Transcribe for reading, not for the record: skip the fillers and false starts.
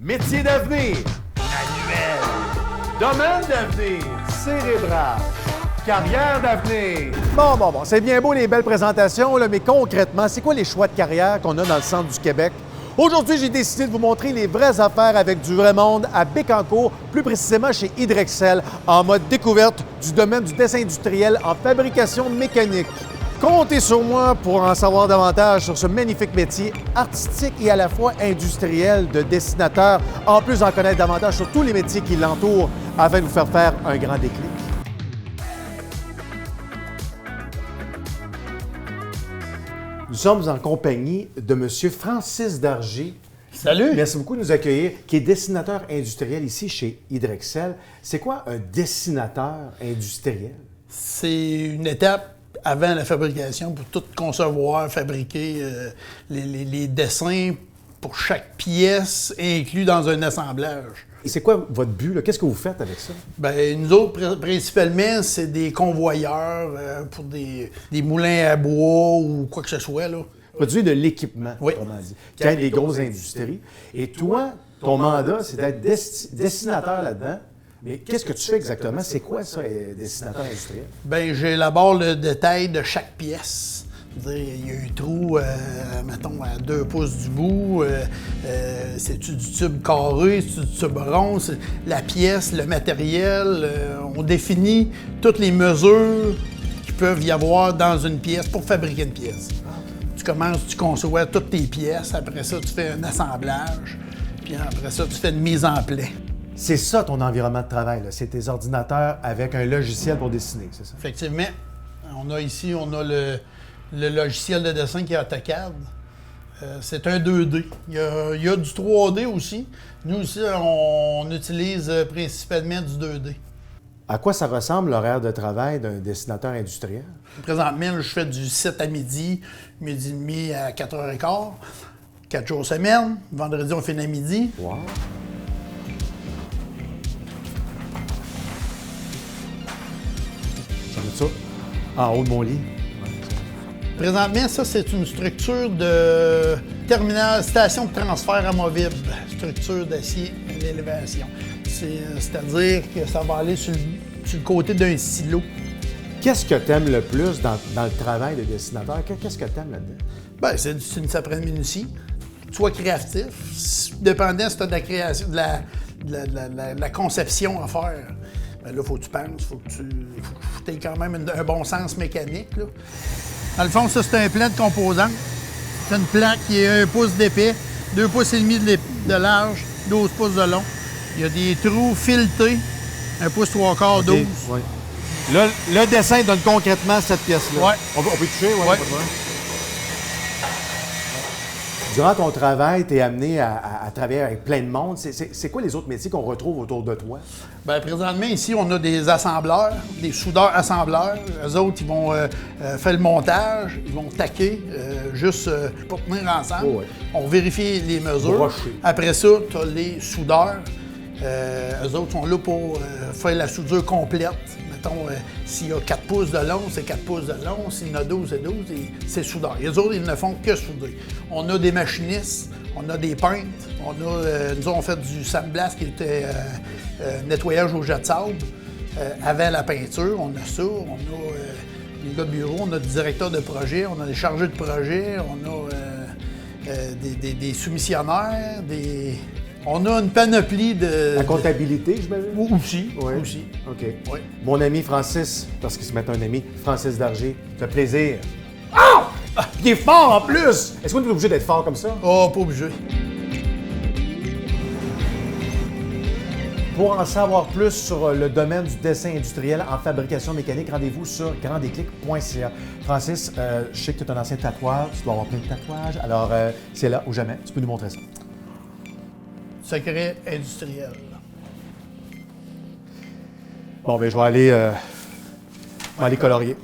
Métier d'avenir, manuel. Domaine d'avenir, cérébral. Carrière d'avenir. Bon, c'est bien beau les belles présentations, là, mais concrètement, c'est quoi les choix de carrière qu'on a dans le centre du Québec? Aujourd'hui, j'ai décidé de vous montrer les vraies affaires avec du vrai monde à Bécancour, plus précisément chez Hydrexcel, en mode découverte du domaine du dessin industriel en fabrication mécanique. Comptez sur moi pour en savoir davantage sur ce magnifique métier artistique et à la fois industriel de dessinateur, en plus d'en connaître davantage sur tous les métiers qui l'entourent afin de vous faire faire un grand déclic. Nous sommes en compagnie de M. Francis Dargy. Salut! Merci beaucoup de nous accueillir, qui est dessinateur industriel ici chez Hydrexcel. C'est quoi un dessinateur industriel? C'est une étape avant la fabrication pour tout concevoir, fabriquer les dessins pour chaque pièce inclus dans un assemblage. Et c'est quoi votre but, là? Qu'est-ce que vous faites avec ça? Bien, nous autres, principalement, c'est des convoyeurs pour des moulins à bois ou quoi que ce soit, là. Produire de l'équipement, Oui. autrement dit, qui aide les grosses industries. Et toi, ton mandat, c'est d'être dessinateur là-dedans. Mais qu'est-ce que tu fais exactement? C'est quoi ça, dessinateur industriel? Bien, j'élabore le détail de chaque pièce. C'est-à-dire, il y a un trou, mettons, à 2 pouces du bout. C'est-tu du tube carré? C'est-tu du tube rond? C'est la pièce, le matériel. On définit toutes les mesures qui peuvent y avoir dans une pièce pour fabriquer une pièce. Tu conçois toutes tes pièces. Après ça, tu fais un assemblage. Puis après ça, tu fais une mise en plaie. C'est ça ton environnement de travail, là. C'est tes ordinateurs avec un logiciel pour dessiner, c'est ça? Effectivement. On a le logiciel de dessin qui est AutoCAD. C'est un 2D. Il y a du 3D aussi. Nous aussi, on utilise principalement du 2D. À quoi ça ressemble l'horaire de travail d'un dessinateur industriel? Présentement, là, je fais du 7 à midi et demi à 4h15, 4 jours semaine. Vendredi, on finit à midi. Wow! Ça veut dire ça? En haut de mon lit. Présentement, ça, c'est une structure de terminal, station de transfert amovible, structure d'acier à l'élévation. C'est-à-dire que ça va aller sur le côté d'un silo. Qu'est-ce que tu aimes le plus dans le travail de dessinateur? Qu'est-ce que tu aimes là-dedans? Bien, c'est une certaine minutie. Sois créatif. Dépendant si tu as de la création, de la conception à faire. Bien, là, il faut que tu penses, il faut que tu aies quand même un bon sens mécanique, là. Dans le fond, ça, c'est un plan de composante. C'est une plaque qui est 1 pouce d'épais, 2 pouces et demi de large, 12 pouces de long. Il y a des trous filetés, 1 pouce 3/4, 12. Okay, ouais. Là, le dessin donne concrètement cette pièce-là. Ouais. On peut toucher? Ouais. Ouais. Pas de problème. Durant ton travail, tu es amené à travailler avec plein de monde. C'est quoi les autres métiers qu'on retrouve autour de toi? Bien, présentement, ici, on a des assembleurs, des soudeurs-assembleurs. Eux autres, ils vont faire le montage, ils vont taquer juste pour tenir ensemble. Oh, ouais. On vérifie les mesures. Brocher. Après ça, tu as les soudeurs. Eux autres sont là pour faire la soudure complète. Mettons, s'il y a 4 pouces de long, c'est 4 pouces de long. S'il y en a 12, c'est 12. Et c'est soudeur. Les autres, ils ne font que souder. On a des machinistes, on a des peintres. Nous, on fait du sandblast qui était nettoyage au jet de sable. Avant la peinture, on a ça. On a les gars de bureau, on a des directeurs de projet, on a des chargés de projet, on a des soumissionnaires, on a une panoplie de... La comptabilité, j'imagine? Aussi, Ouais. aussi. OK. Oui. Mon ami Francis, parce qu'il se met un ami, Francis Dargy, ça fait plaisir. Ah! Il est fort en plus! Est-ce qu'on est obligé d'être fort comme ça? Oh, pas obligé. Pour en savoir plus sur le domaine du dessin industriel en fabrication mécanique, rendez-vous sur granddéclic.ca. Francis, je sais que tu es un ancien tatoueur, tu dois avoir plein de tatouages, alors c'est là ou jamais, tu peux nous montrer ça. Secret industriel. Bon, ben je vais aller colorier.